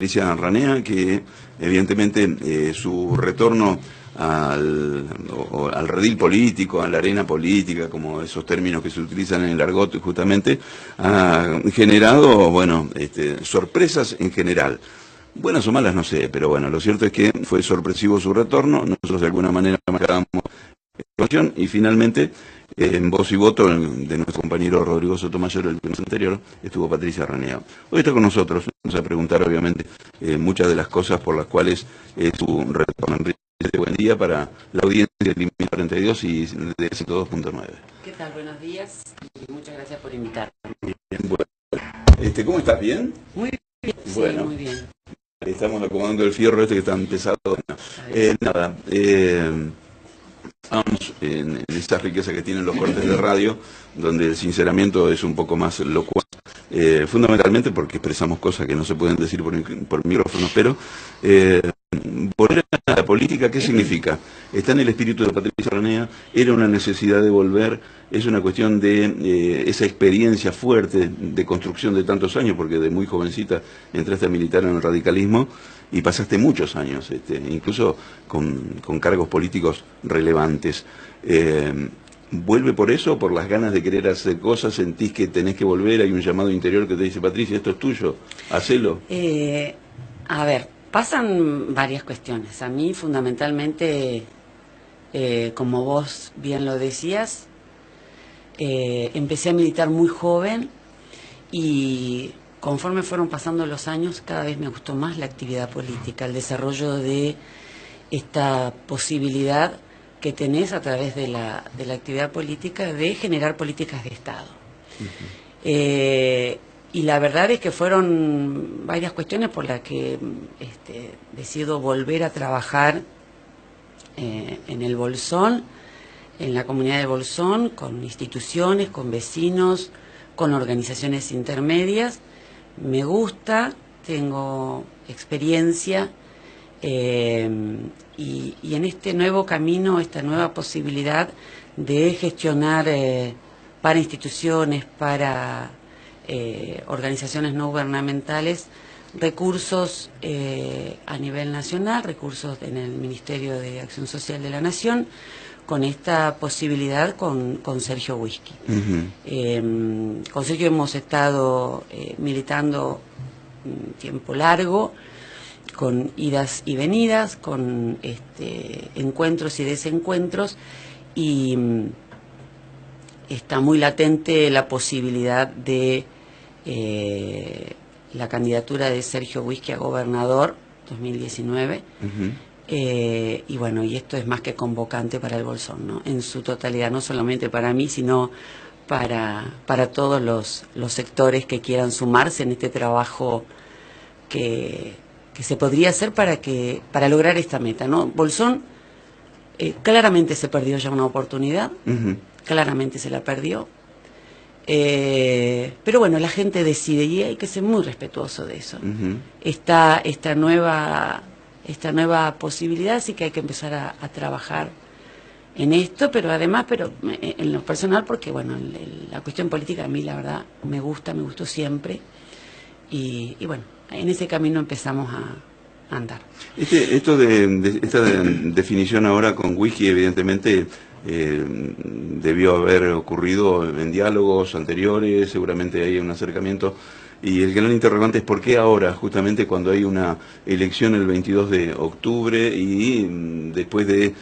Patricia Ranea, que evidentemente su retorno al redil político, a la arena política, como esos términos que se utilizan en el argot, justamente, ha generado, bueno, sorpresas en general. Buenas o malas, no sé, pero bueno, lo cierto es que fue sorpresivo su retorno, nosotros de alguna manera marcábamos y finalmente, en voz y voto de nuestro compañero Rodrigo Sotomayor, el mes anterior, estuvo Patricia Ranea. Hoy está con nosotros, vamos a preguntar obviamente muchas de las cosas por las cuales su retorno. Enrique, buen día para la audiencia de Límite 42 y de 102.9. ¿Qué tal? Buenos días y muchas gracias por invitarme. Bueno, ¿cómo estás? ¿Bien? Muy bien, bueno, sí, muy bien. Estamos acomodando el fierro que está pesado. Nada, vamos en esa riqueza que tienen los cortes de radio, donde el sinceramiento es un poco más locuaz, fundamentalmente porque expresamos cosas que no se pueden decir por micrófonos, pero volver a la política, ¿qué significa? Está en el espíritu de Patricia Ranea, era una necesidad de volver, es una cuestión de esa experiencia fuerte de construcción de tantos años, porque de muy jovencita entraste a militar en el radicalismo y pasaste muchos años, incluso con cargos políticos relevantes. ¿Vuelve por eso, por las ganas de querer hacer cosas? ¿Sentís que tenés que volver? ¿Hay un llamado interior que te dice, Patricia, esto es tuyo, hacelo? A ver, pasan varias cuestiones. A mí, fundamentalmente, como vos bien lo decías, empecé a militar muy joven y conforme fueron pasando los años, cada vez me gustó más la actividad política, el desarrollo de esta posibilidad que tenés a través de la actividad política de generar políticas de Estado. Y la verdad es que fueron varias cuestiones por las que decido volver a trabajar en el Bolsón, en la comunidad de Bolsón, con instituciones, con vecinos, con organizaciones intermedias. Me gusta, tengo experiencia y en este nuevo camino, esta nueva posibilidad de gestionar para instituciones, para organizaciones no gubernamentales, recursos a nivel nacional, recursos en el Ministerio de Acción Social de la Nación, con esta posibilidad con Sergio Whisky. Con Sergio hemos estado militando un tiempo largo, con idas y venidas, con encuentros y desencuentros, y está muy latente la posibilidad de la candidatura de Sergio Whisky a gobernador 2019. Y bueno, y esto es más que convocante para el Bolsón, ¿no? En su totalidad, no solamente para mí, sino para todos los sectores que quieran sumarse en este trabajo que se podría hacer para lograr esta meta, ¿no? Bolsón claramente se perdió ya una oportunidad, claramente se la perdió, pero bueno, la gente decide y hay que ser muy respetuoso de eso. Esta nueva posibilidad, sí que hay que empezar a trabajar en esto, pero además, en lo personal, porque bueno, la cuestión política a mí la verdad me gustó siempre, y bueno, en ese camino empezamos a andar. Esta definición ahora con Whisky, evidentemente, debió haber ocurrido en diálogos anteriores, seguramente hay un acercamiento, y el gran interrogante es por qué ahora, justamente cuando hay una elección el 22 de octubre y después de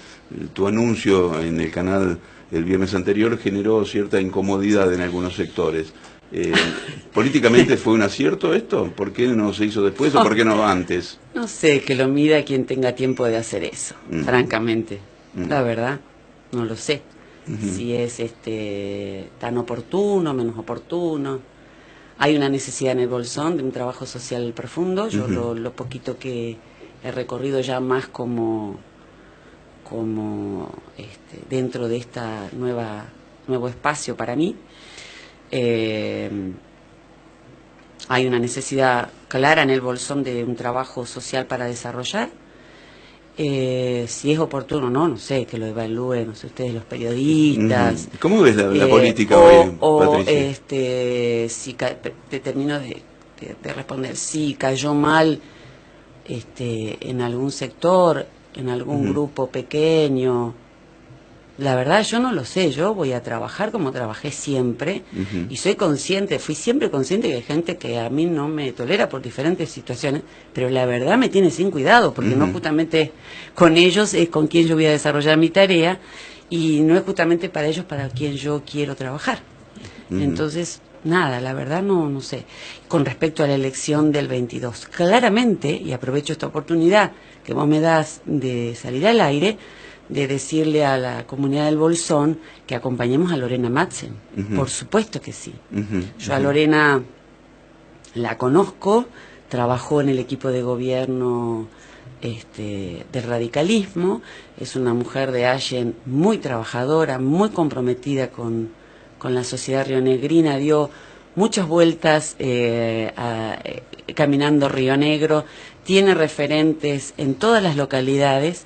tu anuncio en el canal el viernes anterior generó cierta incomodidad en algunos sectores. ¿Políticamente fue un acierto esto? ¿Por qué no se hizo después o por qué no antes? No sé, que lo mida quien tenga tiempo de hacer eso, francamente. La verdad, no lo sé. Si es tan oportuno, menos oportuno. Hay una necesidad en el Bolsón de un trabajo social profundo. Yo lo poquito que he recorrido ya más como dentro de esta nuevo espacio para mí. Hay una necesidad clara en el Bolsón de un trabajo social para desarrollar. Si es oportuno o no, no sé, que lo evalúen, no sé, ustedes los periodistas. ¿Cómo ves la política hoy, Patricia? Te termino de responder, si cayó mal en algún sector, en algún grupo pequeño. La verdad yo no lo sé, yo voy a trabajar como trabajé siempre y soy consciente, fui siempre consciente que hay gente que a mí no me tolera por diferentes situaciones, pero la verdad me tiene sin cuidado, porque no justamente con ellos es con quien yo voy a desarrollar mi tarea y no es justamente para ellos para quien yo quiero trabajar. Entonces, nada, la verdad no sé. Con respecto a la elección del 22, claramente, y aprovecho esta oportunidad que vos me das de salir al aire, de decirle a la comunidad del Bolsón que acompañemos a Lorena Madsen. Por supuesto que sí. Yo a Lorena la conozco, trabajó en el equipo de gobierno del radicalismo, es una mujer de Allen muy trabajadora, muy comprometida con la sociedad rionegrina, dio muchas vueltas caminando Río Negro, tiene referentes en todas las localidades.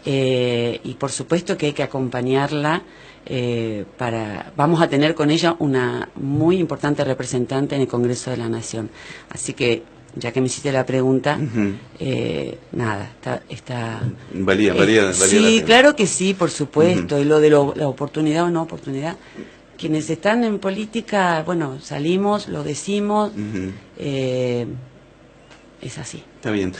Y por supuesto que hay que acompañarla vamos a tener con ella una muy importante representante en el Congreso de la Nación. Así que, ya que me hiciste la pregunta, nada, está valía sí, claro que sí, por supuesto. Y lo de la oportunidad o no oportunidad, quienes están en política, bueno, salimos, lo decimos, es así. Está bien.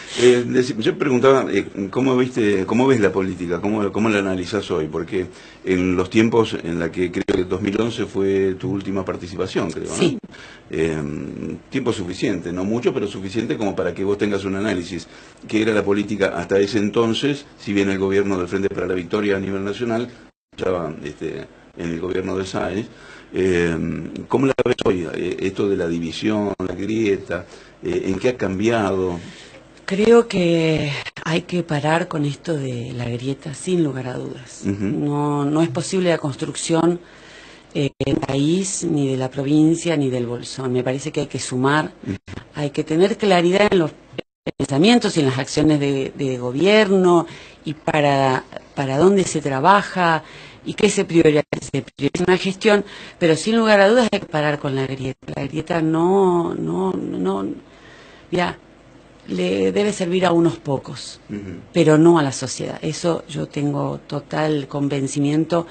Yo preguntaba, ¿cómo ves la política? ¿Cómo la analizás hoy? Porque en los tiempos en la que creo que 2011 fue tu última participación, creo, ¿no? Sí. Tiempo suficiente, no mucho, pero suficiente como para que vos tengas un análisis. ¿Qué era la política hasta ese entonces? Si bien el gobierno del Frente para la Victoria a nivel nacional, estaba en el gobierno de Sáenz, ¿cómo la ves hoy? Esto de la división, la grieta, ¿en qué ha cambiado? Creo que hay que parar con esto de la grieta, sin lugar a dudas. No es posible la construcción del país, ni de la provincia, ni del Bolsón. Me parece que hay que sumar, hay que tener claridad en los pensamientos y en las acciones de gobierno y para dónde se trabaja y qué se prioriza una gestión, pero sin lugar a dudas hay que parar con la grieta. La grieta ya le debe servir a unos pocos, pero no a la sociedad. Eso yo tengo total convencimiento.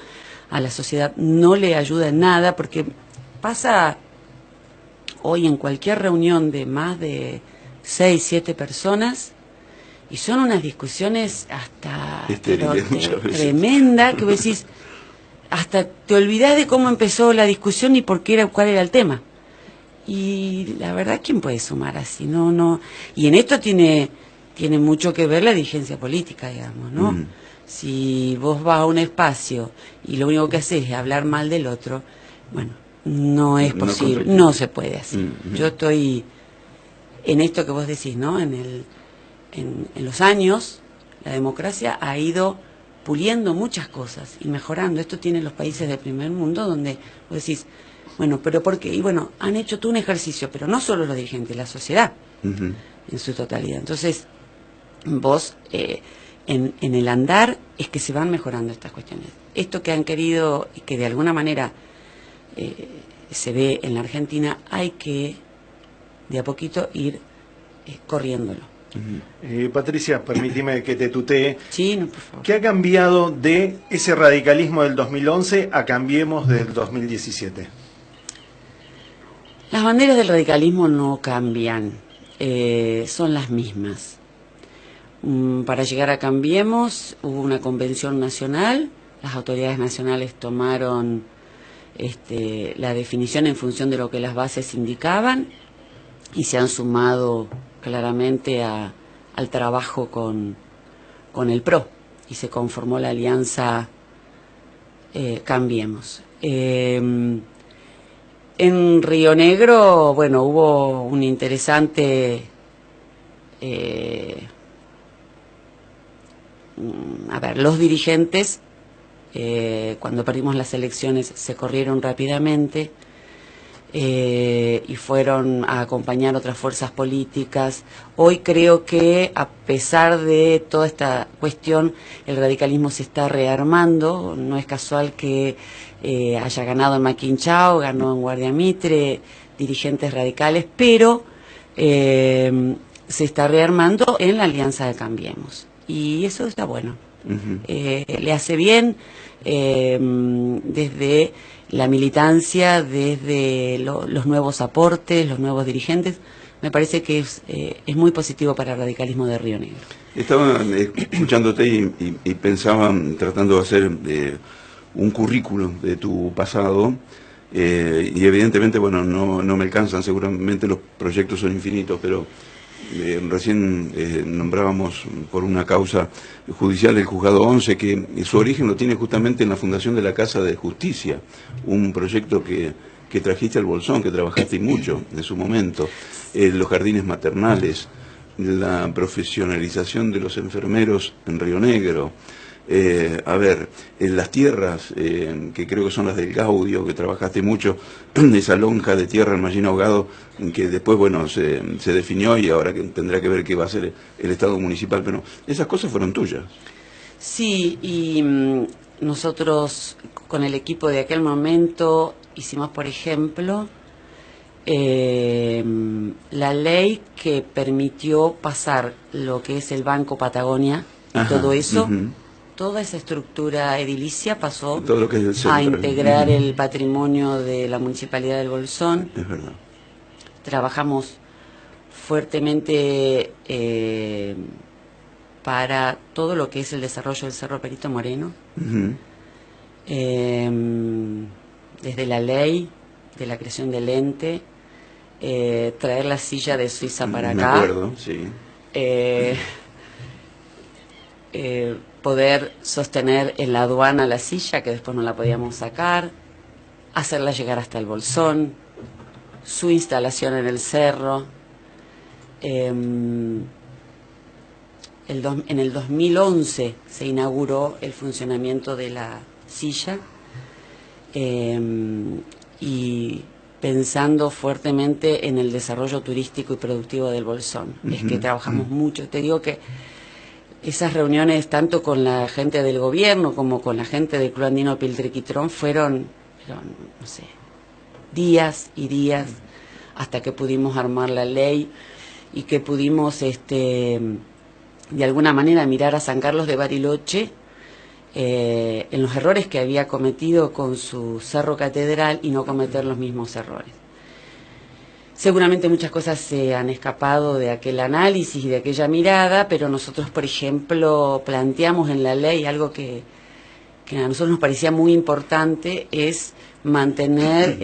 A la sociedad no le ayuda en nada, porque pasa hoy en cualquier reunión de más de 6, 7 personas y son unas discusiones hasta tremenda, que vos decís, hasta te olvidás de cómo empezó la discusión y cuál era el tema. Y la verdad, ¿quién puede sumar así? No. Y en esto tiene mucho que ver la dirigencia política, digamos, ¿no? Si vos vas a un espacio y lo único que haces es hablar mal del otro, bueno, no es posible, no se puede así. Yo estoy en esto que vos decís, ¿no? En los años, la democracia ha ido puliendo muchas cosas y mejorando. Esto tienen los países del primer mundo, donde vos decís, bueno, ¿pero por qué? Y bueno, han hecho todo un ejercicio, pero no solo los dirigentes, la sociedad en su totalidad. Entonces, vos, en el andar, es que se van mejorando estas cuestiones. Esto que han querido, y que de alguna manera se ve en la Argentina, hay que, de a poquito, ir corriéndolo. Patricia, permíteme que te tutee. Sí, no, por favor. ¿Qué ha cambiado de ese radicalismo del 2011 a Cambiemos del 2017? Las banderas del radicalismo no cambian, son las mismas. Para llegar a Cambiemos hubo una convención nacional, las autoridades nacionales tomaron la definición en función de lo que las bases indicaban y se han sumado claramente al trabajo con el PRO y se conformó la alianza Cambiemos. En Río Negro, bueno, hubo un interesante los dirigentes cuando perdimos las elecciones se corrieron rápidamente y fueron a acompañar otras fuerzas políticas. Hoy creo que, a pesar de toda esta cuestión, el radicalismo se está rearmando. No es casual que haya ganado en Maquinchao, ganó en Guardia Mitre, dirigentes radicales, pero se está rearmando en la alianza de Cambiemos. Y eso está bueno. Le hace bien desde la militancia, desde los nuevos aportes, los nuevos dirigentes. Me parece que es muy positivo para el radicalismo de Río Negro. Estaba escuchándote y pensaba, tratando de hacer un currículum de tu pasado, y evidentemente, bueno, no me alcanzan, seguramente los proyectos son infinitos, pero recién nombrábamos por una causa judicial el Juzgado 11, que su origen lo tiene justamente en la fundación de la Casa de Justicia, un proyecto que trajiste al Bolsón, que trabajaste mucho en su momento, los jardines maternales, la profesionalización de los enfermeros en Río Negro, las tierras, que creo que son las del Gaudio, que trabajaste mucho, esa lonja de tierra en Mallín Ahogado, que después, bueno, se definió y ahora que tendrá que ver qué va a hacer el Estado municipal, pero esas cosas fueron tuyas. Sí, y nosotros con el equipo de aquel momento hicimos, por ejemplo, la ley que permitió pasar lo que es el Banco Patagonia y todo eso, toda esa estructura edilicia pasó todo lo que es el centro, a integrar el patrimonio de la Municipalidad del Bolsón. Es verdad. Trabajamos fuertemente para todo lo que es el desarrollo del Cerro Perito Moreno, desde la ley de la creación del ente, traer la silla de Suiza para acá. Me acuerdo, sí. Poder sostener en la aduana la silla, que después no la podíamos sacar, hacerla llegar hasta el Bolsón, su instalación en el cerro. En el 2011 se inauguró el funcionamiento de la silla, y pensando fuertemente en el desarrollo turístico y productivo del Bolsón. Es que trabajamos mucho. Te digo que esas reuniones, tanto con la gente del gobierno como con la gente del Club Andino Piltriquitrón, fueron, no sé, días y días hasta que pudimos armar la ley y que pudimos, de alguna manera, mirar a San Carlos de Bariloche en los errores que había cometido con su Cerro Catedral y no cometer los mismos errores. Seguramente muchas cosas se han escapado de aquel análisis y de aquella mirada, pero nosotros, por ejemplo, planteamos en la ley algo que a nosotros nos parecía muy importante, es mantener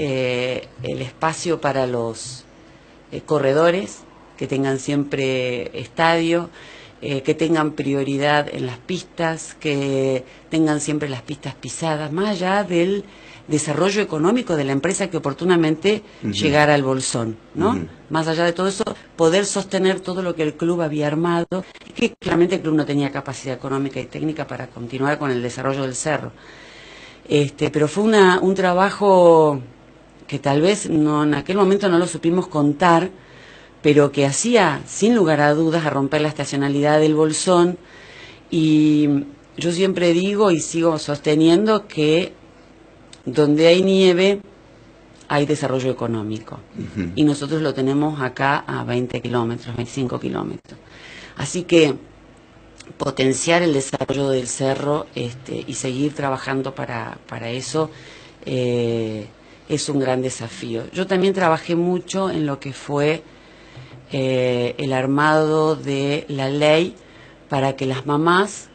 el espacio para los corredores, que tengan siempre estadio, que tengan prioridad en las pistas, que tengan siempre las pistas pisadas, más allá del desarrollo económico de la empresa que oportunamente llegara al Bolsón, ¿no? Más allá de todo eso, poder sostener todo lo que el club había armado, y que claramente el club no tenía capacidad económica y técnica para continuar con el desarrollo del cerro. Pero fue un trabajo que tal vez en aquel momento no lo supimos contar, pero que hacía, sin lugar a dudas, a romper la estacionalidad del Bolsón. Y yo siempre digo y sigo sosteniendo que donde hay nieve hay desarrollo económico. Y nosotros lo tenemos acá a 20 kilómetros, 25 kilómetros. Así que potenciar el desarrollo del cerro y seguir trabajando para eso es un gran desafío. Yo también trabajé mucho en lo que fue el armado de la ley para que las mamás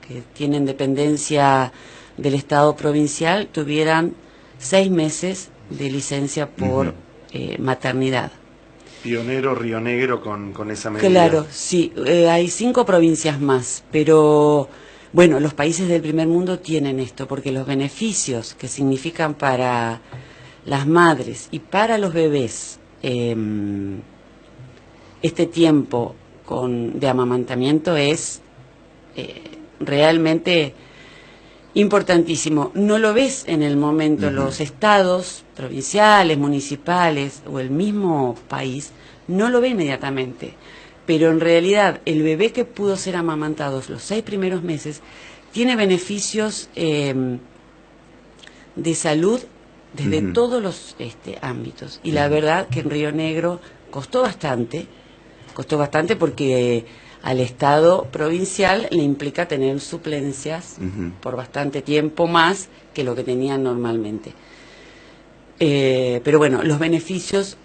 que tienen dependencia del Estado provincial tuvieran 6 meses de licencia por maternidad. Pionero Río Negro con esa medida. Claro, sí, hay 5 provincias más, pero bueno, los países del primer mundo tienen esto, porque los beneficios que significan para las madres y para los bebés este tiempo de amamantamiento es realmente importantísimo. No lo ves en el momento. Los estados provinciales, municipales o el mismo país no lo ve inmediatamente, pero en realidad el bebé que pudo ser amamantado los 6 primeros meses tiene beneficios de salud desde todos los ámbitos, y la verdad que en Río Negro costó bastante Costó bastante porque al Estado provincial le implica tener suplencias por bastante tiempo más que lo que tenían normalmente. Pero bueno, los beneficios,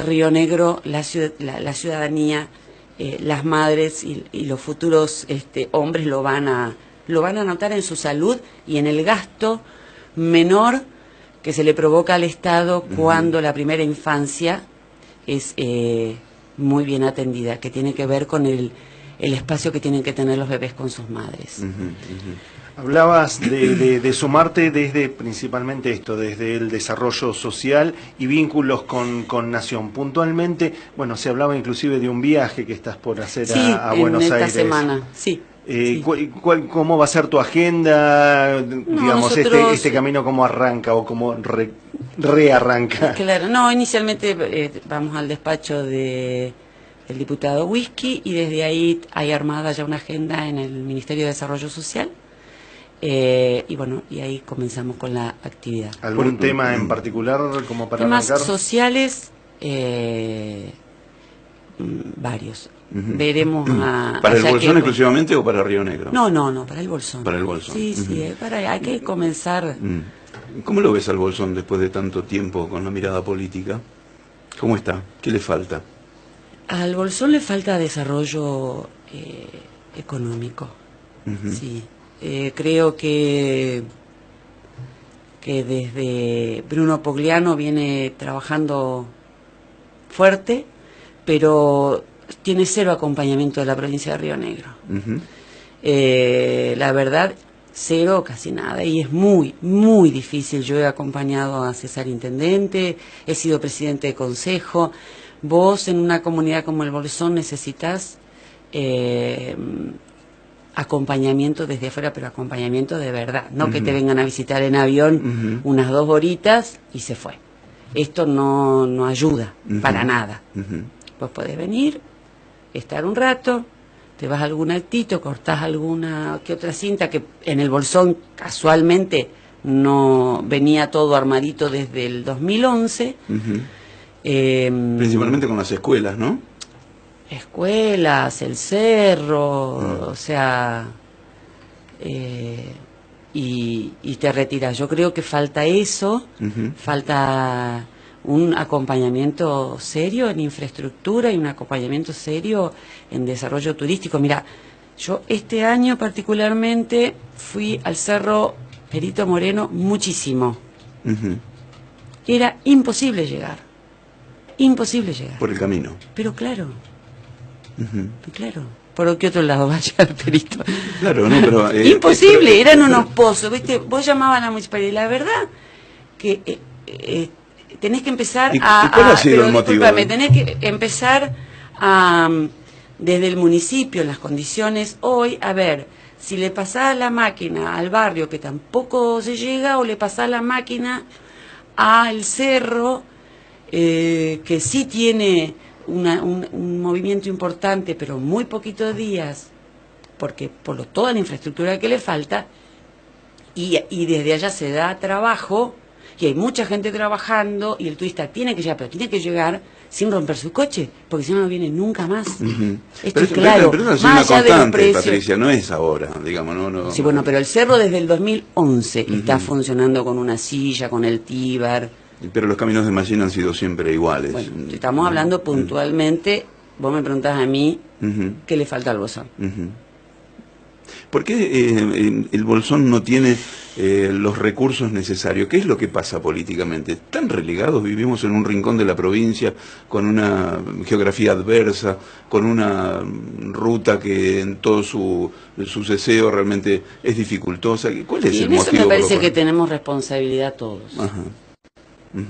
Río Negro, la ciudadanía, las madres y los futuros hombres lo van a notar en su salud y en el gasto menor que se le provoca al Estado cuando la primera infancia es muy bien atendida, que tiene que ver con el espacio que tienen que tener los bebés con sus madres. Hablabas de sumarte desde principalmente esto, desde el desarrollo social y vínculos con Nación. Puntualmente, bueno, se hablaba inclusive de un viaje que estás por hacer a Buenos Aires. Sí, en esta semana, sí. Sí. ¿Cómo va a ser tu agenda? Digamos, nosotros, este camino, ¿cómo arranca o cómo rearranca? Claro, no, inicialmente vamos al despacho del diputado Whisky y desde ahí hay armada ya una agenda en el Ministerio de Desarrollo Social. Y bueno, y ahí comenzamos con la actividad. ¿Algún tema en particular como para temas arrancar? Sociales, varios. Veremos ¿Para el Bolsón exclusivamente o para Río Negro? No, para el Bolsón. Para el Bolsón. Sí, hay que comenzar. ¿Cómo lo ves al Bolsón después de tanto tiempo con la mirada política? ¿Cómo está? ¿Qué le falta? Al Bolsón le falta desarrollo económico. Sí. Creo que desde Bruno Pogliano viene trabajando fuerte, pero tiene cero acompañamiento de la provincia de Río Negro. La verdad, cero, casi nada, y es muy, muy difícil. Yo he acompañado a César Intendente, he sido presidente de consejo. Vos en una comunidad como el Bolsón necesitas acompañamiento desde afuera, pero acompañamiento de verdad, no que te vengan a visitar en avión unas 2 horitas y se fue. Esto no ayuda para nada. Vos podés venir, estar un rato, te vas a algún actito, cortás alguna que otra cinta, que en el Bolsón casualmente no venía todo armadito desde el 2011. Principalmente con las escuelas, ¿no? Escuelas, el cerro, o sea, y te retiras. Yo creo que falta eso, falta un acompañamiento serio en infraestructura y un acompañamiento serio en desarrollo turístico. Mira, yo este año particularmente fui al Cerro Perito Moreno muchísimo. Era imposible llegar. Imposible llegar. Por el camino. Pero claro. Claro. ¿Por qué otro lado vaya el Perito? Claro, no, pero... imposible, eran unos pozos, ¿viste? Vos llamabas a la municipalidad y la verdad que tenés que empezar ¿Cuál ha sido el motivo? Discúlpame, tenés que empezar desde el municipio, en las condiciones hoy, a ver, si le pasás la máquina al barrio que tampoco se llega, o le pasás la máquina al cerro, que sí tiene un movimiento importante, pero muy poquitos días, porque por toda la infraestructura que le falta, y desde allá se da trabajo, y hay mucha gente trabajando, y el turista tiene que llegar, pero tiene que llegar sin romper su coche, porque si no, no viene nunca más. Esto es claro. Pero es una constante, Patricia, no es ahora, digamos, no. Sí, bueno, pero el cerro desde el 2011 está funcionando con una silla, con el tíbar. Pero los caminos de Mallín han sido siempre iguales. Bueno, estamos hablando puntualmente, vos me preguntás a mí, ¿qué le falta al Bolsón? ¿Por qué el Bolsón no tiene los recursos necesarios? ¿Qué es lo que pasa políticamente? Están relegados, vivimos en un rincón de la provincia, con una geografía adversa, con una ruta que en todo su ceseo realmente es dificultosa. ¿Cuál es el motivo? En eso me parece que tenemos responsabilidad todos. Me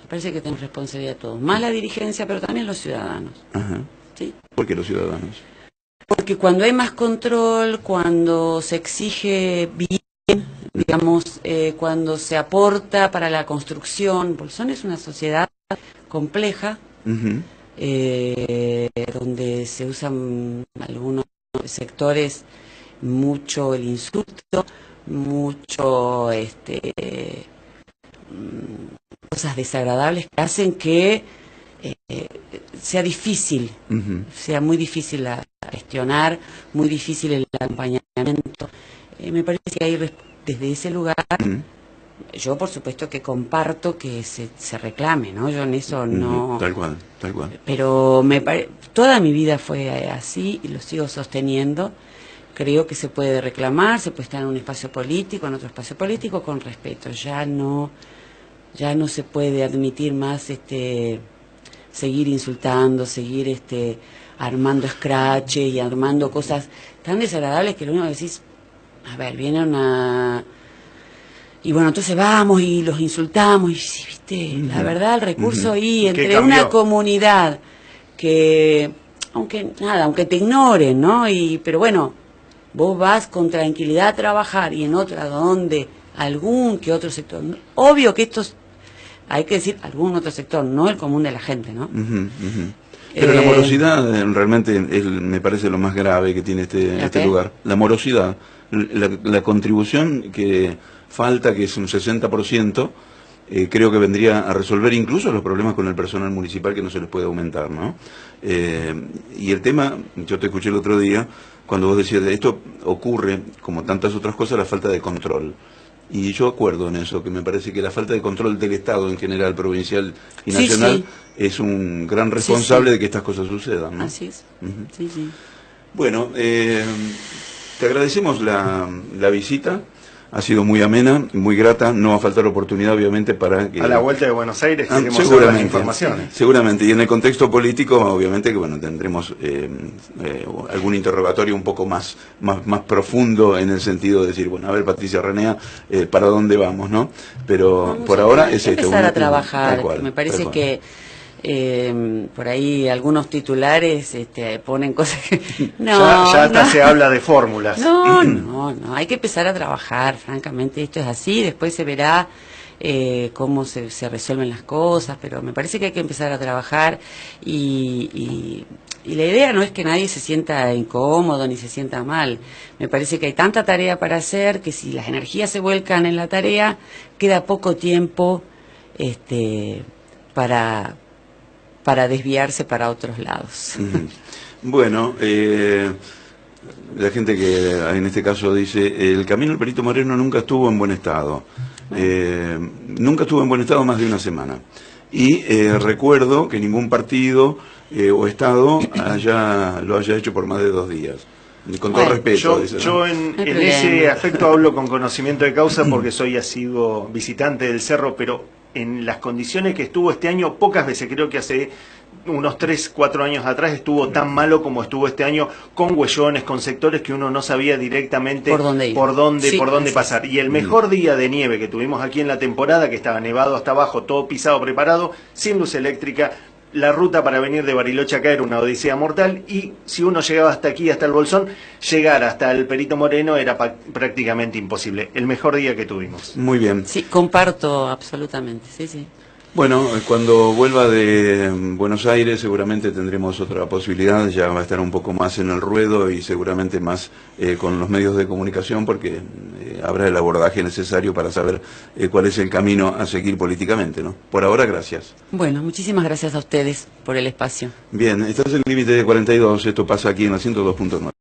parece que tenemos responsabilidad todos, más la dirigencia, pero también los ciudadanos. ¿Sí? ¿Por qué los ciudadanos? Porque cuando hay más control, cuando se exige bien, digamos, cuando se aporta para la construcción, Bolsón es una sociedad compleja, donde se usan algunos sectores mucho el insulto, mucho cosas desagradables que hacen que sea difícil, sea muy difícil la gestionar, muy difícil el acompañamiento. Me parece que ahí, desde ese lugar, yo por supuesto que comparto que se reclame, ¿no? Yo en eso no... Tal cual, tal cual. Pero toda mi vida fue así y lo sigo sosteniendo. Creo que se puede reclamar, se puede estar en un espacio político, en otro espacio político, con respeto. Ya no se puede admitir más seguir insultando, seguir armando escraches y armando cosas tan desagradables que lo único que decís, a ver, viene una... Y bueno, entonces vamos y los insultamos y, viste, la verdad, el recurso ahí entre una comunidad que, aunque te ignoren, ¿no? Pero bueno, vos vas con tranquilidad a trabajar y en otra donde algún que otro sector, obvio que estos, hay que decir algún otro sector, no el común de la gente, ¿no? Pero la morosidad realmente me parece lo más grave que tiene este lugar. La morosidad, la contribución que falta, que es un 60%, creo que vendría a resolver incluso los problemas con el personal municipal que no se les puede aumentar, ¿no? Y el tema, yo te escuché el otro día, cuando vos decías, esto ocurre, como tantas otras cosas, la falta de control. Y yo acuerdo en eso, que me parece que la falta de control del Estado en general, provincial y nacional, es un gran responsable de que estas cosas sucedan, ¿no? Así es. Bueno, te agradecemos la visita. Ha sido muy amena, muy grata, no va a faltar oportunidad obviamente para que... A la vuelta de Buenos Aires queremos saber las informaciones. Seguramente, y en el contexto político obviamente que bueno, tendremos algún interrogatorio un poco más profundo en el sentido de decir, bueno, a ver Patricia Renea, ¿para dónde vamos, no? Pero por ahora es esto. Empezar a trabajar, me parece que... por ahí algunos titulares ponen cosas que ya hasta se habla de fórmulas. No, hay que empezar a trabajar, francamente esto es así, después se verá cómo se resuelven las cosas, pero me parece que hay que empezar a trabajar y la idea no es que nadie se sienta incómodo ni se sienta mal. Me parece que hay tanta tarea para hacer que si las energías se vuelcan en la tarea, queda poco tiempo para desviarse para otros lados. Bueno, la gente que en este caso dice, el camino del Perito Moreno nunca estuvo en buen estado. Nunca estuvo en buen estado más de una semana. Y recuerdo que ningún partido o Estado lo haya hecho por más de 2 días. Con todo respeto. Yo en ese aspecto hablo con conocimiento de causa porque soy asiduo visitante del cerro, pero en las condiciones que estuvo este año, pocas veces, creo que hace unos 3, 4 años atrás estuvo tan malo como estuvo este año, con huellones, con sectores que uno no sabía directamente por dónde pasar. Y el mejor día de nieve que tuvimos aquí en la temporada, que estaba nevado hasta abajo, todo pisado, preparado, sin luz eléctrica, la ruta para venir de Bariloche acá era una odisea mortal y si uno llegaba hasta aquí, hasta el Bolsón, llegar hasta el Perito Moreno era prácticamente imposible. El mejor día que tuvimos. Muy bien. Sí, comparto absolutamente, sí. Bueno, cuando vuelva de Buenos Aires seguramente tendremos otra posibilidad, ya va a estar un poco más en el ruedo y seguramente más con los medios de comunicación porque habrá el abordaje necesario para saber cuál es el camino a seguir políticamente, ¿no? Por ahora, gracias. Bueno, muchísimas gracias a ustedes por el espacio. Bien, estás en el límite de 42, esto pasa aquí en la 102.9.